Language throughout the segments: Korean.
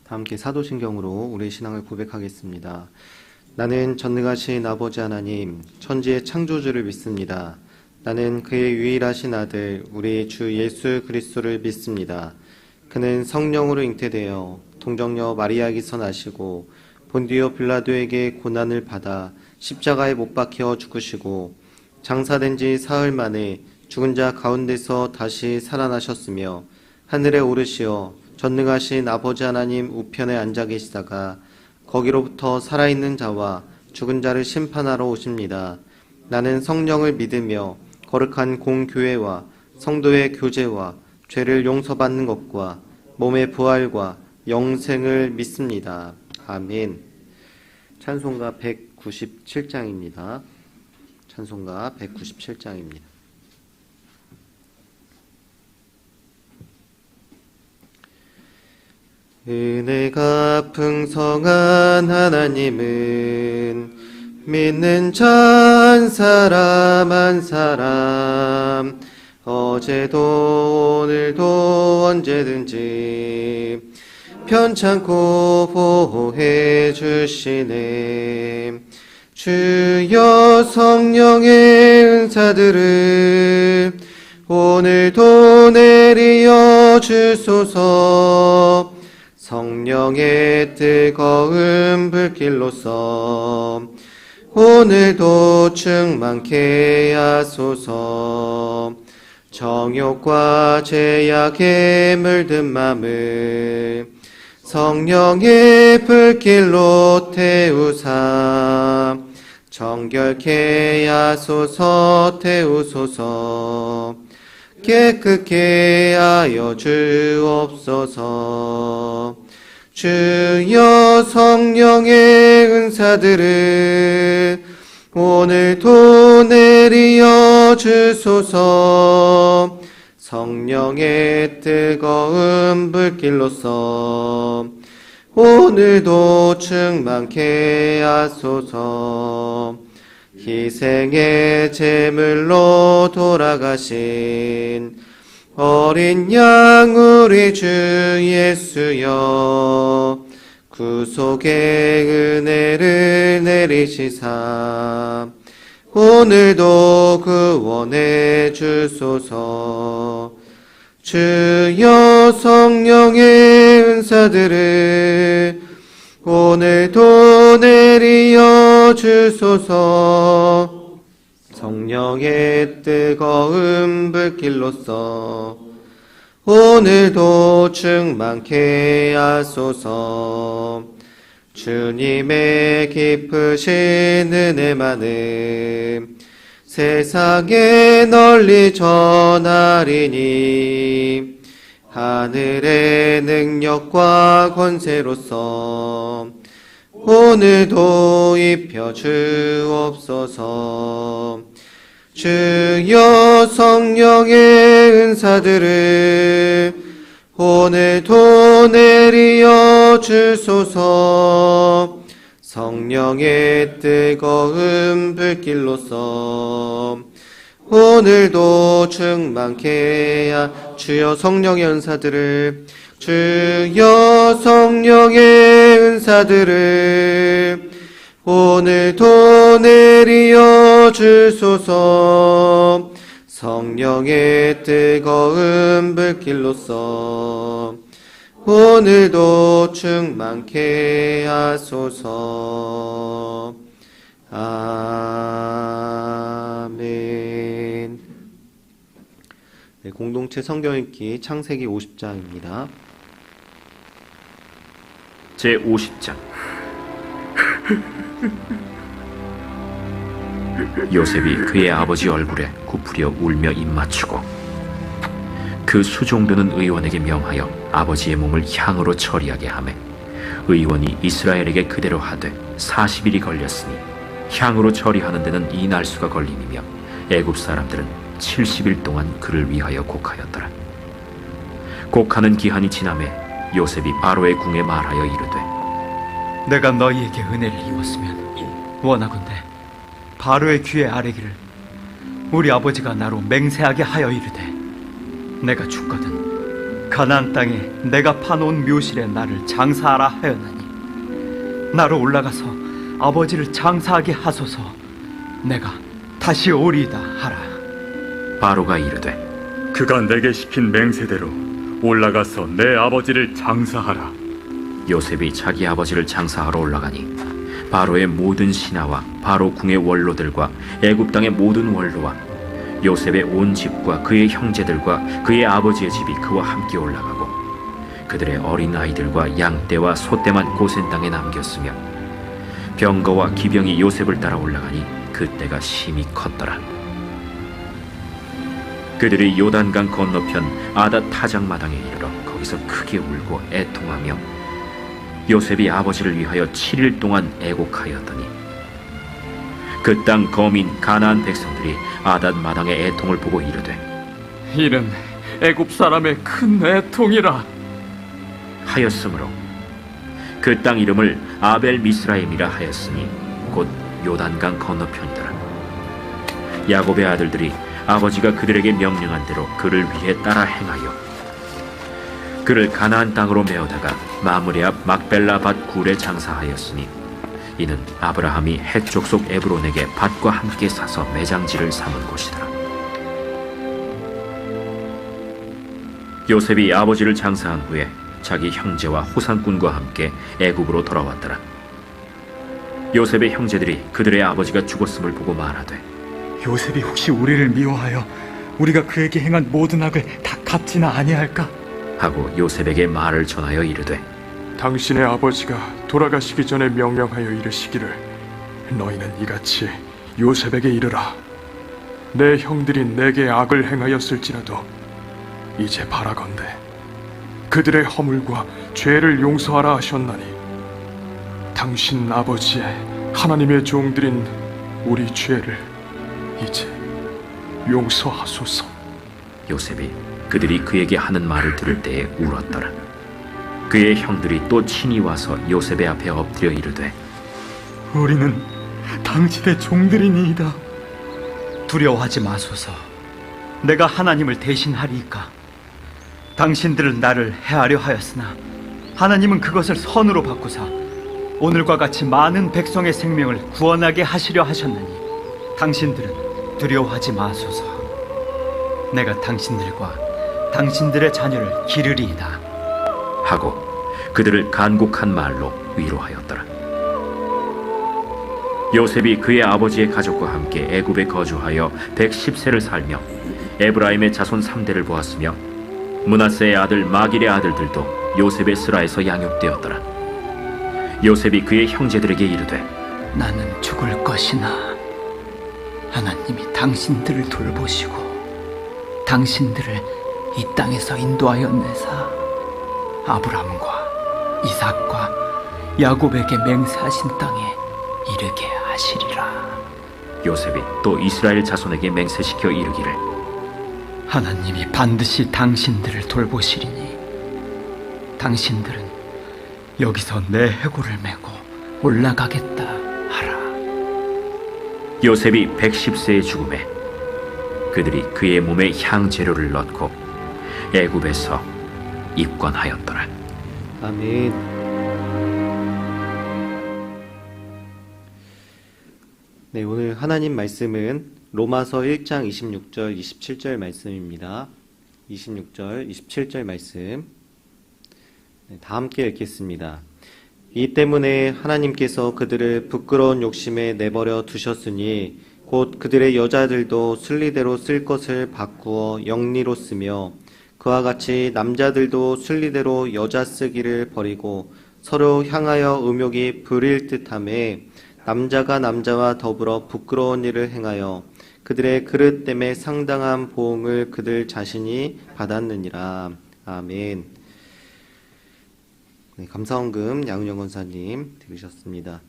다 함께 사도신경으로 우리의 신앙을 고백하겠습니다. 나는 전능하신 아버지 하나님, 천지의 창조주를 믿습니다. 나는 그의 유일하신 아들, 우리 주 예수 그리스도를 믿습니다. 그는 성령으로 잉태되어 동정녀 마리아에게서 나시고 본디오 빌라도에게 고난을 받아 십자가에 못 박혀 죽으시고 장사된 지 사흘 만에 죽은 자 가운데서 다시 살아나셨으며 하늘에 오르시어 전능하신 아버지 하나님 우편에 앉아 계시다가 거기로부터 살아있는 자와 죽은 자를 심판하러 오십니다. 나는 성령을 믿으며 거룩한 공교회와 성도의 교제와 죄를 용서받는 것과 몸의 부활과 영생을 믿습니다. 아멘. 찬송가 197장입니다. 찬송가 197장입니다. 은혜가 풍성한 하나님은 믿는 자 한 사람 한 사람 어제도 오늘도 언제든지 편찮고 보호해 주시네. 주여 성령의 은사들을 오늘도 내리어 주소서. 성령의 뜨거운 불길로서 오늘도 충만케 하소서. 정욕과 죄악에 물든 맘을 성령의 불길로 태우사 정결케 하소서. 태우소서. 깨끗게 하여 주옵소서. 주여 성령의 은사들을 오늘도 내리어 주소서. 성령의 뜨거운 불길로서 오늘도 충만케 하소서. 희생의 제물로 돌아가신 어린 양 우리 주 예수여 구속의 은혜를 내리시사 오늘도 구원해 주소서. 주여 성령의 은사들을 오늘도 내리어 주소서. 성령의 뜨거운 불길로서 오늘도 충만케 하소서. 주님의 깊으신 은혜만을 세상에 널리 전하리니 하늘의 능력과 권세로서 오늘도 입혀 주옵소서. 주여 성령의 은사들을 오늘도 내리어 주소서. 성령의 뜨거운 불길로서 오늘도 충만케 주여 성령의 은사들을 주여 성령의 은사들을 오늘도 내리어 주소서. 성령의 뜨거운 불길로서 오늘도 충만케 하소서. 아멘. 네, 공동체 성경 읽기 창세기 50장입니다. 제50장 요셉이 그의 아버지 얼굴에 굽으려 울며 입맞추고 그 수종드는 의원에게 명하여 아버지의 몸을 향으로 처리하게 하매 의원이 이스라엘에게 그대로 하되 40일이 걸렸으니 향으로 처리하는 데는 이 날수가 걸림이며 애굽 사람들은 70일 동안 그를 위하여 곡하였더라. 곡하는 기한이 지나매 요셉이 바로의 궁에 말하여 이르되 내가 너희에게 은혜를 입었으면 원하건대 바로의 귀에 아뢰기를 우리 아버지가 나로 맹세하게 하여 이르되 내가 죽거든 가나안 땅에 내가 파놓은 묘실에 나를 장사하라 하였나니 나로 올라가서 아버지를 장사하게 하소서. 내가 다시 오리이다 하라. 바로가 이르되 그가 내게 시킨 맹세대로 올라가서 내 아버지를 장사하라. 요셉이 자기 아버지를 장사하러 올라가니 바로의 모든 신하와 바로 궁의 원로들과 애굽 땅의 모든 원로와 요셉의 온 집과 그의 형제들과 그의 아버지의 집이 그와 함께 올라가고 그들의 어린 아이들과 양떼와 소떼만 고센 땅에 남겼으며 병거와 기병이 요셉을 따라 올라가니 그때가 심히 컸더라. 그들이 요단강 건너편 아다 타작마당에 이르러 거기서 크게 울고 애통하며 요셉이 아버지를 위하여 7일 동안 애곡하였더니 그 땅 거민 가나안 백성들이 아닷 마당의 애통을 보고 이르되 이는 애굽 사람의 큰 애통이라 하였으므로 그 땅 이름을 아벨 미스라임이라 하였으니 곧 요단강 건너편이더라. 야곱의 아들들이 아버지가 그들에게 명령한 대로 그를 위해 따라 행하여 그를 가나안 땅으로 메어다가 마므레 앞 막벨라 밭 굴에 장사하였으니 이는 아브라함이 헷 족속 에브론에게 밭과 함께 사서 매장지를 삼은 곳이더라. 요셉이 아버지를 장사한 후에 자기 형제와 호상꾼과 함께 애굽으로 돌아왔더라. 요셉의 형제들이 그들의 아버지가 죽었음을 보고 말하되 요셉이 혹시 우리를 미워하여 우리가 그에게 행한 모든 악을 다 갚지나 아니할까? 하고 요셉에게 말을 전하여 이르되 당신의 아버지가 돌아가시기 전에 명령하여 이르시기를 너희는 이같이 요셉에게 이르라. 내 형들이 내게 악을 행하였을지라도 이제 바라건대 그들의 허물과 죄를 용서하라 하셨나니 당신 아버지의 하나님의 종들인 우리 죄를 이제 용서하소서. 요셉이 그들이 그에게 하는 말을 들을 때에 울었더라. 그의 형들이 또 친히 와서 요셉의 앞에 엎드려 이르되 우리는 당신의 종들이니이다. 두려워하지 마소서. 내가 하나님을 대신하리이까. 당신들은 나를 해하려 하였으나 하나님은 그것을 선으로 바꾸사 오늘과 같이 많은 백성의 생명을 구원하게 하시려 하셨나니 당신들은 두려워하지 마소서. 내가 당신들과 당신들의 자녀를 기르리이다 하고 그들을 간곡한 말로 위로하였더라. 요셉이 그의 아버지의 가족과 함께 애굽에 거주하여 110세를 살며 에브라임의 자손 3대를 보았으며 므낫세의 아들 마길의 아들들도 요셉의 스라에서 양육되었더라. 요셉이 그의 형제들에게 이르되 나는 죽을 것이나 하나님이 당신들을 돌보시고 당신들을 이 땅에서 인도하였네사 아브람과 이삭과 야곱에게 맹세하신 땅에 이르게 하시리라. 요셉이 또 이스라엘 자손에게 맹세시켜 이르기를 하나님이 반드시 당신들을 돌보시리니 당신들은 여기서 내 해골을 메고 올라가겠다 하라. 요셉이 110세의 죽음에 그들이 그의 몸에 향재료를 넣고 애굽에서 입건하였더라. 아멘. 네, 오늘 하나님 말씀은 로마서 1장 26절, 27절 말씀입니다. 26절, 27절 말씀. 네, 다 함께 읽겠습니다. 이 때문에 하나님께서 그들을 부끄러운 욕심에 내버려 두셨으니 곧 그들의 여자들도 순리대로 쓸 것을 바꾸어 영리로 쓰며 그와 같이 남자들도 순리대로 여자 쓰기를 버리고 서로 향하여 음욕이 부릴 듯하며 남자가 남자와 더불어 부끄러운 일을 행하여 그들의 그릇 때문에 상당한 보응을 그들 자신이 받았느니라. 아멘. 네, 감사원금 양은영 권사님 들으셨습니다.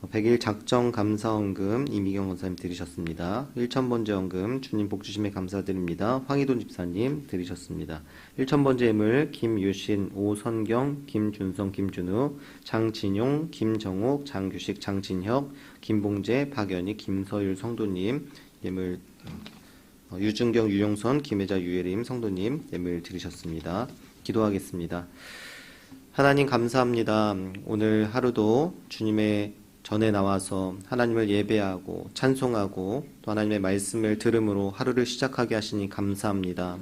100일 작정 감사원금 이미경 권사님 들으셨습니다. 1000번제원금 주님 복주심에 감사드립니다. 황희돈 집사님 들으셨습니다. 1000번제 예물 김유신, 오선경, 김준성, 김준우, 장진용, 김정옥, 장규식, 장진혁, 김봉재, 박연희, 김서율 성도님 예물 유준경, 유용선, 김혜자, 유예림 성도님 예물 들으셨습니다. 기도하겠습니다. 하나님 감사합니다. 오늘 하루도 주님의 전에 나와서 하나님을 예배하고 찬송하고 또 하나님의 말씀을 들음으로 하루를 시작하게 하시니 감사합니다.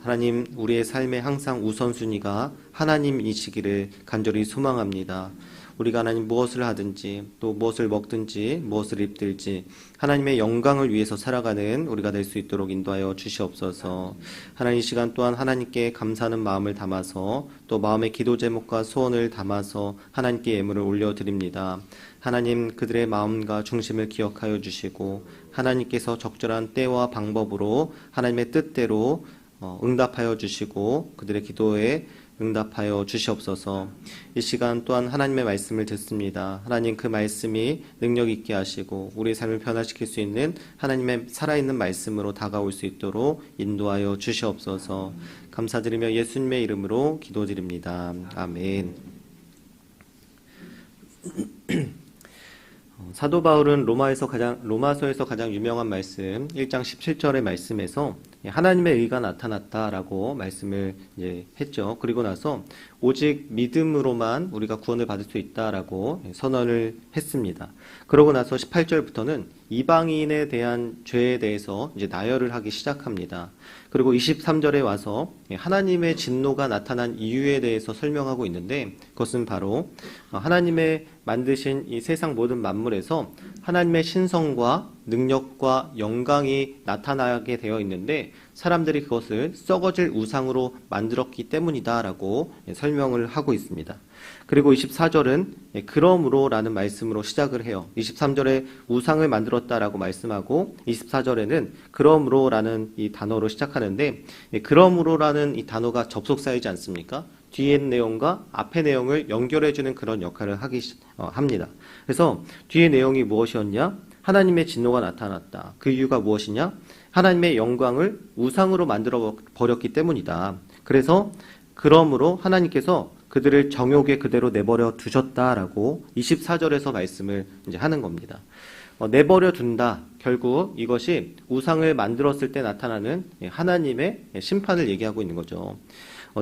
하나님, 우리의 삶의 항상 우선순위가 하나님이시기를 간절히 소망합니다. 우리가 하나님 무엇을 하든지 또 무엇을 먹든지 무엇을 입든지 하나님의 영광을 위해서 살아가는 우리가 될 수 있도록 인도하여 주시옵소서. 하나님, 이 시간 또한 하나님께 감사하는 마음을 담아서 또 마음의 기도 제목과 소원을 담아서 하나님께 예물을 올려드립니다. 하나님, 그들의 마음과 중심을 기억하여 주시고 하나님께서 적절한 때와 방법으로 하나님의 뜻대로 응답하여 주시고 그들의 기도에 응답하여 주시옵소서. 이 시간 또한 하나님의 말씀을 듣습니다. 하나님, 그 말씀이 능력 있게 하시고 우리의 삶을 변화시킬 수 있는 하나님의 살아있는 말씀으로 다가올 수 있도록 인도하여 주시옵소서. 감사드리며 예수님의 이름으로 기도드립니다. 아멘. 사도 바울은 로마서에서 가장 유명한 말씀 1장 17절의 말씀에서 하나님의 의가 나타났다라고 말씀을 했죠. 그리고 나서 오직 믿음으로만 우리가 구원을 받을 수 있다라고 선언을 했습니다. 그러고 나서 18절부터는 이방인에 대한 죄에 대해서 나열을 하기 시작합니다. 그리고 23절에 와서 하나님의 진노가 나타난 이유에 대해서 설명하고 있는데, 그것은 바로 하나님의 만드신 이 세상 모든 만물에서 하나님의 신성과 능력과 영광이 나타나게 되어 있는데 사람들이 그것을 썩어질 우상으로 만들었기 때문이다라고 설명을 하고 있습니다. 그리고 24절은 그러므로 라는 말씀으로 시작을 해요. 23절에 우상을 만들었다라고 말씀하고 24절에는 그러므로 라는 이 단어로 시작하는데, 그러므로 라는 이 단어가 접속사이지 않습니까? 뒤에 있는 내용과 앞의 내용을 연결해주는 그런 역할을 합니다. 그래서 뒤의 내용이 무엇이었냐? 하나님의 진노가 나타났다. 그 이유가 무엇이냐? 하나님의 영광을 우상으로 만들어 버렸기 때문이다. 그래서 그러므로 하나님께서 그들을 정욕에 그대로 내버려 두셨다라고 24절에서 말씀을 하는 겁니다. 내버려 둔다. 결국 이것이 우상을 만들었을 때 나타나는 하나님의 심판을 얘기하고 있는 거죠.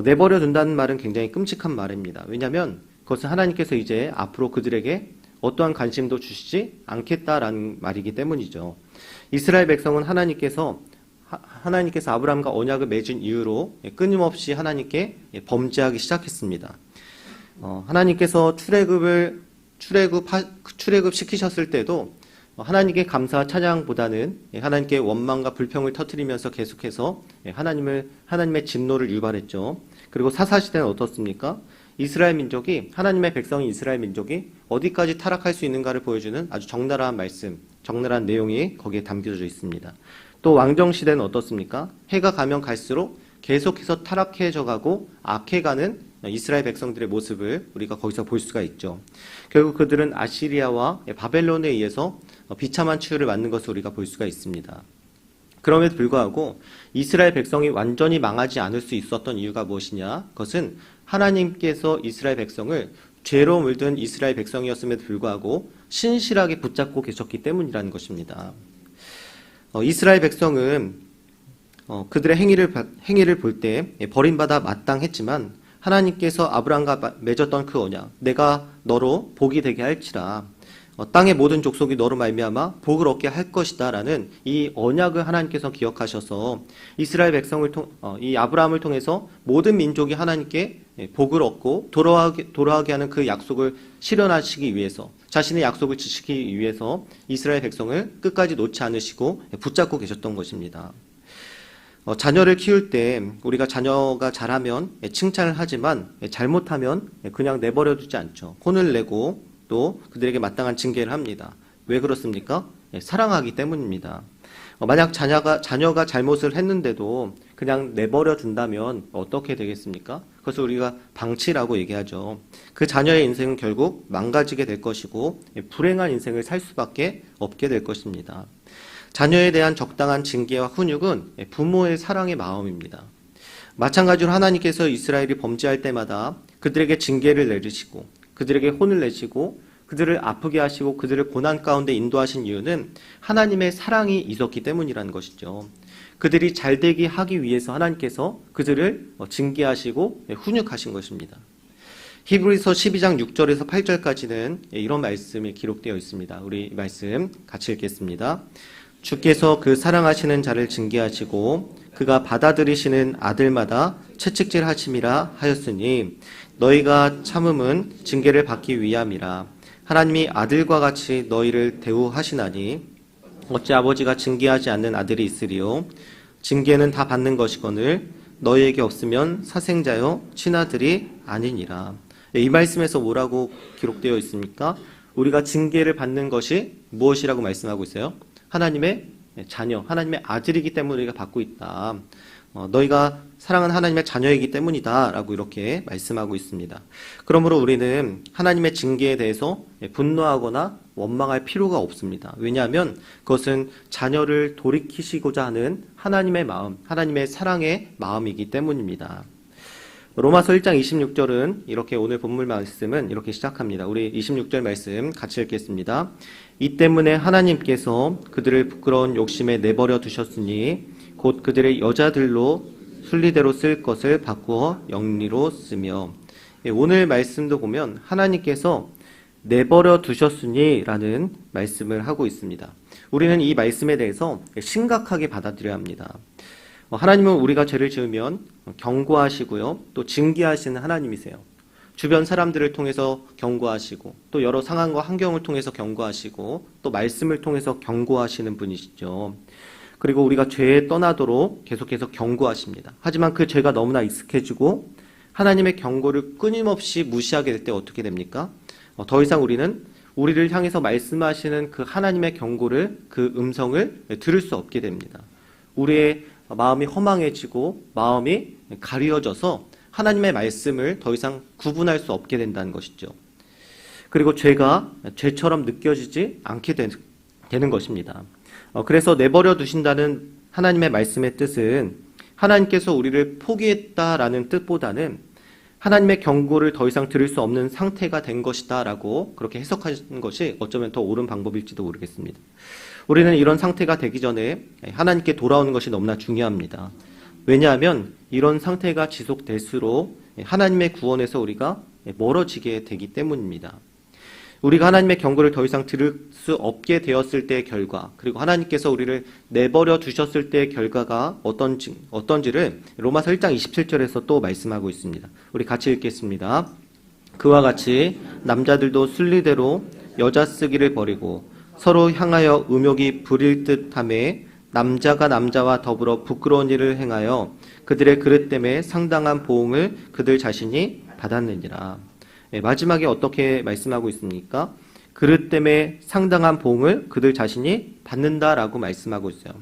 내버려 둔다는 말은 굉장히 끔찍한 말입니다. 왜냐하면 그것은 하나님께서 이제 앞으로 그들에게 어떠한 관심도 주시지 않겠다라는 말이기 때문이죠. 이스라엘 백성은 하나님께서 아브라함과 언약을 맺은 이후로 끊임없이 하나님께 범죄하기 시작했습니다. 하나님께서 출애굽 시키셨을 때도 하나님께 감사와 찬양보다는 하나님께 원망과 불평을 터뜨리면서 계속해서 하나님의 진노를 유발했죠. 그리고 사사시대는 어떻습니까? 이스라엘 민족이, 하나님의 백성인 이스라엘 민족이 어디까지 타락할 수 있는가를 보여주는 아주 적나라한 말씀, 적나라한 내용이 거기에 담겨져 있습니다. 또 왕정시대는 어떻습니까? 해가 가면 갈수록 계속해서 타락해져 가고 악해가는 이스라엘 백성들의 모습을 우리가 거기서 볼 수가 있죠. 결국 그들은 아시리아와 바벨론에 의해서 비참한 추후를 맞는 것을 우리가 볼 수가 있습니다. 그럼에도 불구하고 이스라엘 백성이 완전히 망하지 않을 수 있었던 이유가 무엇이냐? 그것은 하나님께서 이스라엘 백성을 죄로 물든 이스라엘 백성이었음에도 불구하고 신실하게 붙잡고 계셨기 때문이라는 것입니다. 이스라엘 백성은 그들의 행위를 볼 때 버림받아 마땅했지만 하나님께서 아브라함과 맺었던 그 언약, 내가 너로 복이 되게 할지라, 땅의 모든 족속이 너로 말미암아 복을 얻게 할 것이다 라는 이 언약을 하나님께서 기억하셔서 이스라엘 백성을 이 아브라함을 통해서 모든 민족이 하나님께 복을 얻고 돌아가게 하는 그 약속을 실현하시기 위해서, 자신의 약속을 지키기 위해서 이스라엘 백성을 끝까지 놓지 않으시고 붙잡고 계셨던 것입니다. 자녀를 키울 때 우리가 자녀가 잘하면 칭찬을 하지만 잘못하면 그냥 내버려 두지 않죠. 혼을 내고 또 그들에게 마땅한 징계를 합니다. 왜 그렇습니까? 사랑하기 때문입니다. 만약 자녀가 잘못을 했는데도 그냥 내버려 둔다면 어떻게 되겠습니까? 그것을 우리가 방치라고 얘기하죠. 그 자녀의 인생은 결국 망가지게 될 것이고 불행한 인생을 살 수밖에 없게 될 것입니다. 자녀에 대한 적당한 징계와 훈육은 부모의 사랑의 마음입니다. 마찬가지로 하나님께서 이스라엘이 범죄할 때마다 그들에게 징계를 내리시고 그들에게 혼을 내시고 그들을 아프게 하시고 그들을 고난 가운데 인도하신 이유는 하나님의 사랑이 있었기 때문이라는 것이죠. 그들이 잘되게 하기 위해서 하나님께서 그들을 징계하시고 훈육하신 것입니다. 히브리서 12장 6절에서 8절까지는 이런 말씀이 기록되어 있습니다. 우리 말씀 같이 읽겠습니다. 주께서 그 사랑하시는 자를 징계하시고 그가 받아들이시는 아들마다 채찍질 하심이라 하였으니 너희가 참음은 징계를 받기 위함이라. 하나님이 아들과 같이 너희를 대우하시나니 어찌 아버지가 징계하지 않는 아들이 있으리요. 징계는 다 받는 것이거늘 너희에게 없으면 사생자요 친아들이 아니니라. 이 말씀에서 뭐라고 기록되어 있습니까? 우리가 징계를 받는 것이 무엇이라고 말씀하고 있어요? 하나님의 자녀, 하나님의 아들이기 때문에 우리가 받고 있다. 너희가 사랑하는 하나님의 자녀이기 때문이다 라고 이렇게 말씀하고 있습니다. 그러므로 우리는 하나님의 징계에 대해서 분노하거나 원망할 필요가 없습니다. 왜냐하면 그것은 자녀를 돌이키시고자 하는 하나님의 마음, 하나님의 사랑의 마음이기 때문입니다. 로마서 1장 26절은 이렇게 오늘 본문 말씀은 이렇게 시작합니다. 우리 26절 말씀 같이 읽겠습니다. 이 때문에 하나님께서 그들을 부끄러운 욕심에 내버려 두셨으니 곧 그들의 여자들로 순리대로 쓸 것을 바꾸어 영리로 쓰며. 오늘 말씀도 보면 하나님께서 내버려 두셨으니 라는 말씀을 하고 있습니다. 우리는 이 말씀에 대해서 심각하게 받아들여야 합니다. 하나님은 우리가 죄를 지으면 경고하시고요, 또 징계하시는 하나님이세요. 주변 사람들을 통해서 경고하시고, 또 여러 상황과 환경을 통해서 경고하시고, 또 말씀을 통해서 경고하시는 분이시죠. 그리고 우리가 죄에 떠나도록 계속해서 경고하십니다. 하지만 그 죄가 너무나 익숙해지고 하나님의 경고를 끊임없이 무시하게 될 때 어떻게 됩니까? 더 이상 우리는 우리를 향해서 말씀하시는 그 하나님의 경고를, 그 음성을 들을 수 없게 됩니다. 우리의 마음이 허망해지고 마음이 가리워져서 하나님의 말씀을 더 이상 구분할 수 없게 된다는 것이죠. 그리고 죄가 죄처럼 느껴지지 않게 되는 것입니다. 그래서 내버려 두신다는 하나님의 말씀의 뜻은 하나님께서 우리를 포기했다라는 뜻보다는 하나님의 경고를 더 이상 들을 수 없는 상태가 된 것이다 라고 그렇게 해석하는 것이 어쩌면 더 옳은 방법일지도 모르겠습니다. 우리는 이런 상태가 되기 전에 하나님께 돌아오는 것이 너무나 중요합니다. 왜냐하면 이런 상태가 지속될수록 하나님의 구원에서 우리가 멀어지게 되기 때문입니다. 우리가 하나님의 경고를 더 이상 들을 수 없게 되었을 때의 결과, 그리고 하나님께서 우리를 내버려 두셨을 때의 결과가 어떤지를 로마서 1장 27절에서 또 말씀하고 있습니다. 우리 같이 읽겠습니다. 그와 같이 남자들도 순리대로 여자 쓰기를 버리고 서로 향하여 음욕이 부릴 듯하매 남자가 남자와 더불어 부끄러운 일을 행하여 그들의 그릇 때문에 상당한 보응을 그들 자신이 받았느니라. 마지막에 어떻게 말씀하고 있습니까? 그릇 때문에 상당한 보응을 그들 자신이 받는다라고 말씀하고 있어요.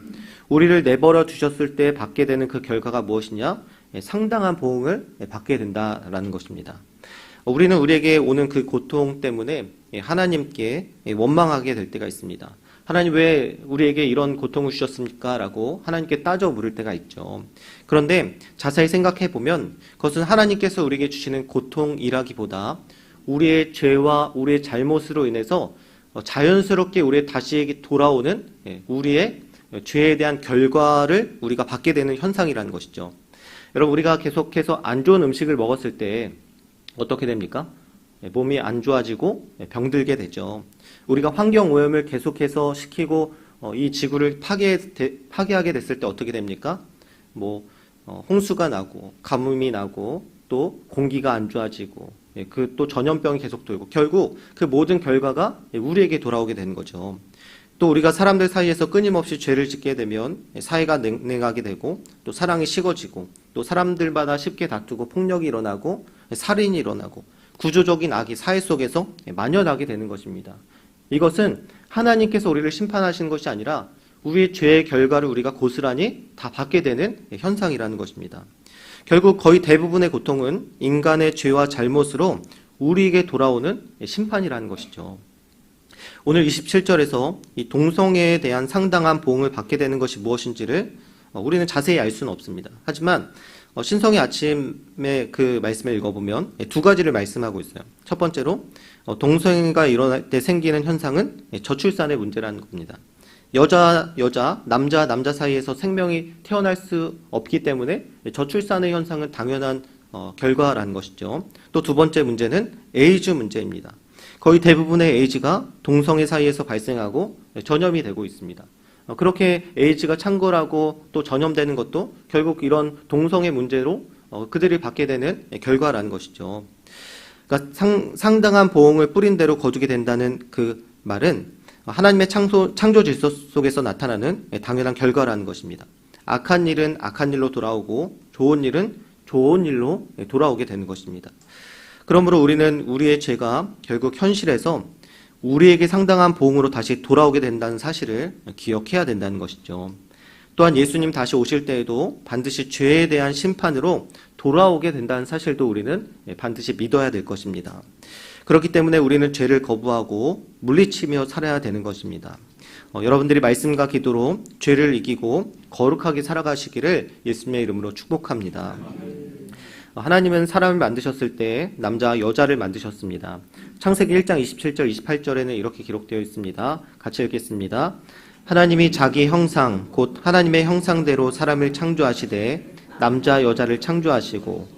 우리를 내버려 두셨을 때 받게 되는 그 결과가 무엇이냐? 상당한 보응을 받게 된다라는 것입니다. 우리는 우리에게 오는 그 고통 때문에 하나님께 원망하게 될 때가 있습니다. 하나님 왜 우리에게 이런 고통을 주셨습니까? 라고 하나님께 따져 물을 때가 있죠. 그런데 자세히 생각해 보면 그것은 하나님께서 우리에게 주시는 고통이라기보다 우리의 죄와 우리의 잘못으로 인해서 자연스럽게 우리의 다시 돌아오는 우리의 죄에 대한 결과를 우리가 받게 되는 현상이라는 것이죠. 여러분, 우리가 계속해서 안 좋은 음식을 먹었을 때 어떻게 됩니까? 몸이 안 좋아지고 병들게 되죠. 우리가 환경 오염을 계속해서 시키고 이 지구를 파괴하게 됐을 때 어떻게 됩니까? 홍수가 나고 가뭄이 나고 또 공기가 안 좋아지고 또 전염병이 계속 돌고 결국 그 모든 결과가 우리에게 돌아오게 되는 거죠. 또 우리가 사람들 사이에서 끊임없이 죄를 짓게 되면 사이가 냉랭하게 되고 또 사랑이 식어지고 또 사람들마다 쉽게 다투고 폭력이 일어나고 살인이 일어나고 구조적인 악이 사회 속에서 만연하게 되는 것입니다. 이것은 하나님께서 우리를 심판하시는 것이 아니라 우리의 죄의 결과를 우리가 고스란히 다 받게 되는 현상이라는 것입니다. 결국 거의 대부분의 고통은 인간의 죄와 잘못으로 우리에게 돌아오는 심판이라는 것이죠. 오늘 27절에서 이 동성애에 대한 상당한 보응을 받게 되는 것이 무엇인지를 우리는 자세히 알 수는 없습니다. 하지만 신성의 아침에 그 말씀을 읽어보면 두 가지를 말씀하고 있어요. 첫 번째로 동성애가 일어날 때 생기는 현상은 저출산의 문제라는 겁니다. 여자, 남자 사이에서 생명이 태어날 수 없기 때문에 저출산의 현상은 당연한 결과라는 것이죠. 또 두 번째 문제는 에이즈 문제입니다. 거의 대부분의 에이즈가 동성애 사이에서 발생하고 전염이 되고 있습니다. 그렇게 에이즈가 창궐하고 또 전염되는 것도 결국 이런 동성애 문제로 그들이 받게 되는 결과라는 것이죠. 그러니까 상당한 보응을 뿌린 대로 거두게 된다는 그 말은 하나님의 창조 질서 속에서 나타나는 당연한 결과라는 것입니다. 악한 일은 악한 일로 돌아오고 좋은 일은 좋은 일로 돌아오게 되는 것입니다. 그러므로 우리는 우리의 죄가 결국 현실에서 우리에게 상당한 보응으로 다시 돌아오게 된다는 사실을 기억해야 된다는 것이죠. 또한 예수님 다시 오실 때에도 반드시 죄에 대한 심판으로 돌아오게 된다는 사실도 우리는 반드시 믿어야 될 것입니다. 그렇기 때문에 우리는 죄를 거부하고 물리치며 살아야 되는 것입니다. 여러분들이 말씀과 기도로 죄를 이기고 거룩하게 살아가시기를 예수님의 이름으로 축복합니다. 하나님은 사람을 만드셨을 때 남자와 여자를 만드셨습니다. 창세기 1장 27절 28절에는 이렇게 기록되어 있습니다. 같이 읽겠습니다. 하나님이 자기 형상 곧 하나님의 형상대로 사람을 창조하시되 남자 여자를 창조하시고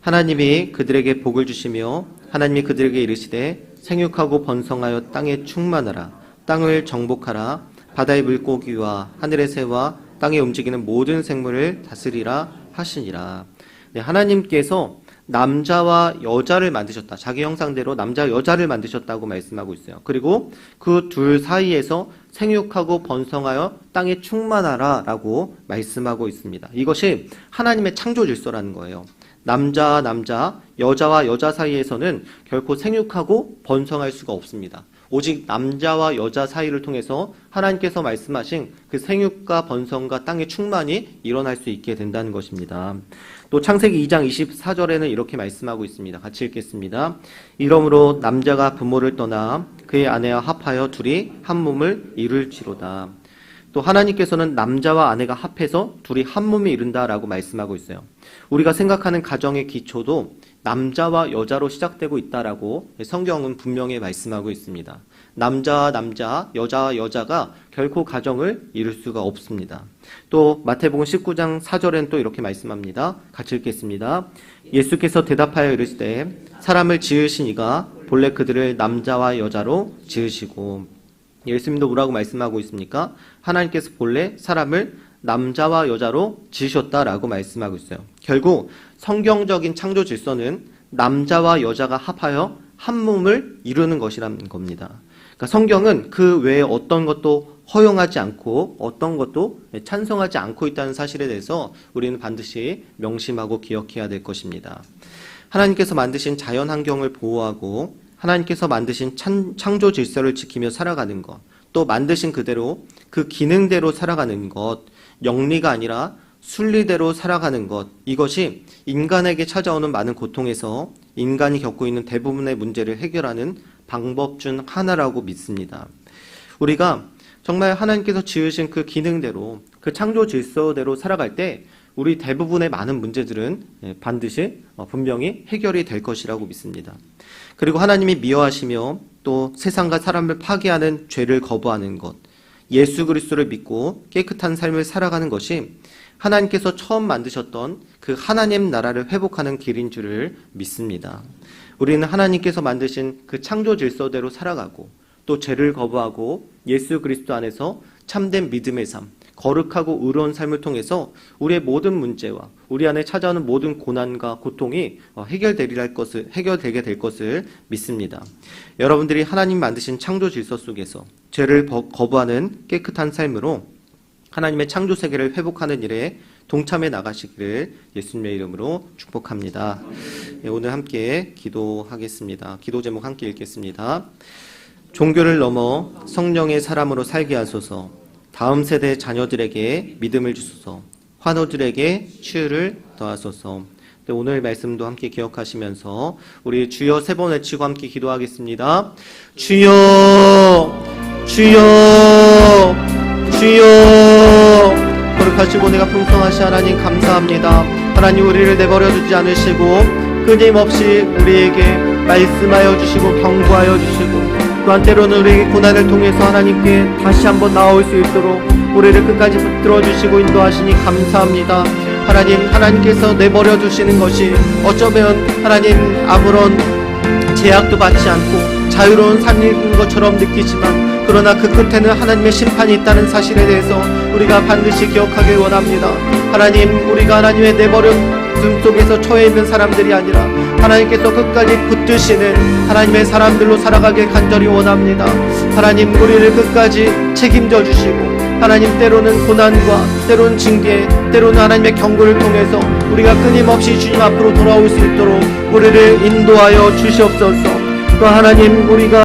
하나님이 그들에게 복을 주시며 하나님이 그들에게 이르시되 생육하고 번성하여 땅에 충만하라 땅을 정복하라 바다의 물고기와 하늘의 새와 땅에 움직이는 모든 생물을 다스리라 하시니라. 네, 하나님께서 남자와 여자를 만드셨다. 자기 형상대로 남자 여자를 만드셨다고 말씀하고 있어요. 그리고 그 둘 사이에서 생육하고 번성하여 땅에 충만하라 라고 말씀하고 있습니다. 이것이 하나님의 창조 질서라는 거예요. 남자와 남자, 여자와 여자 사이에서는 결코 생육하고 번성할 수가 없습니다. 오직 남자와 여자 사이를 통해서 하나님께서 말씀하신 그 생육과 번성과 땅의 충만이 일어날 수 있게 된다는 것입니다. 또 창세기 2장 24절에는 이렇게 말씀하고 있습니다. 같이 읽겠습니다. 이러므로 남자가 부모를 떠나 그의 아내와 합하여 둘이 한 몸을 이룰지로다. 또 하나님께서는 남자와 아내가 합해서 둘이 한 몸이 이룬다라고 말씀하고 있어요. 우리가 생각하는 가정의 기초도 남자와 여자로 시작되고 있다라고 성경은 분명히 말씀하고 있습니다. 남자와 남자, 여자와 여자가 결코 가정을 이룰 수가 없습니다. 또 마태복음 19장 4절에는 또 이렇게 말씀합니다. 같이 읽겠습니다. 예수께서 대답하여 이르시되 사람을 지으신 이가 본래 그들을 남자와 여자로 지으시고 예수님도 뭐라고 말씀하고 있습니까? 하나님께서 본래 사람을 남자와 여자로 지으셨다라고 말씀하고 있어요. 결국 성경적인 창조 질서는 남자와 여자가 합하여 한 몸을 이루는 것이라는 겁니다. 그러니까 성경은 그 외에 어떤 것도 허용하지 않고 어떤 것도 찬성하지 않고 있다는 사실에 대해서 우리는 반드시 명심하고 기억해야 될 것입니다. 하나님께서 만드신 자연 환경을 보호하고 하나님께서 만드신 창조 질서를 지키며 살아가는 것, 또 만드신 그대로 그 기능대로 살아가는 것, 영리가 아니라 순리대로 살아가는 것, 이것이 인간에게 찾아오는 많은 고통에서 인간이 겪고 있는 대부분의 문제를 해결하는 방법 중 하나라고 믿습니다. 우리가 정말 하나님께서 지으신 그 기능대로, 그 창조 질서대로 살아갈 때 우리 대부분의 많은 문제들은 반드시 분명히 해결이 될 것이라고 믿습니다. 그리고 하나님이 미워하시며 또 세상과 사람을 파괴하는 죄를 거부하는 것, 예수 그리스도를 믿고 깨끗한 삶을 살아가는 것이 하나님께서 처음 만드셨던 그 하나님 나라를 회복하는 길인 줄을 믿습니다. 우리는 하나님께서 만드신 그 창조 질서대로 살아가고 또 죄를 거부하고 예수 그리스도 안에서 참된 믿음의 삶, 거룩하고 의로운 삶을 통해서 우리의 모든 문제와 우리 안에 찾아오는 모든 고난과 고통이 해결되게 될 것을 믿습니다. 여러분들이 하나님 만드신 창조 질서 속에서 죄를 거부하는 깨끗한 삶으로 하나님의 창조 세계를 회복하는 일에 동참해 나가시기를 예수님의 이름으로 축복합니다. 오늘 함께 기도하겠습니다. 기도 제목 함께 읽겠습니다. 종교를 넘어 성령의 사람으로 살게 하소서. 다음 세대 자녀들에게 믿음을 주소서. 환우들에게 치유를 더하소서. 오늘 말씀도 함께 기억하시면서 우리 주여 세 번 외치고 함께 기도하겠습니다. 주여, 주여, 주여. 거룩하시고 내가 풍성하신 하나님 감사합니다. 하나님 우리를 내버려 두지 않으시고 끊임없이 우리에게 말씀하여 주시고 경고하여 주시고 또한 때로는 우리에게 고난을 통해서 하나님께 다시 한번 나올 수 있도록 우리를 끝까지 붙들어 주시고 인도하시니 감사합니다. 하나님께서 내버려 두시는 것이 어쩌면 하나님 아무런 제약도 받지 않고 자유로운 삶인 것처럼 느끼지만 그러나 그 끝에는 하나님의 심판이 있다는 사실에 대해서 우리가 반드시 기억하길 원합니다. 하나님, 우리가 하나님의 내버려 둔 속에서 처해 있는 사람들이 아니라 하나님께서 끝까지 붙드시는 하나님의 사람들로 살아가길 간절히 원합니다. 하나님, 우리를 끝까지 책임져 주시고 하나님, 때로는 고난과 때로는 징계, 때로는 하나님의 경고를 통해서 우리가 끊임없이 주님 앞으로 돌아올 수 있도록 우리를 인도하여 주시옵소서. 또 하나님, 우리가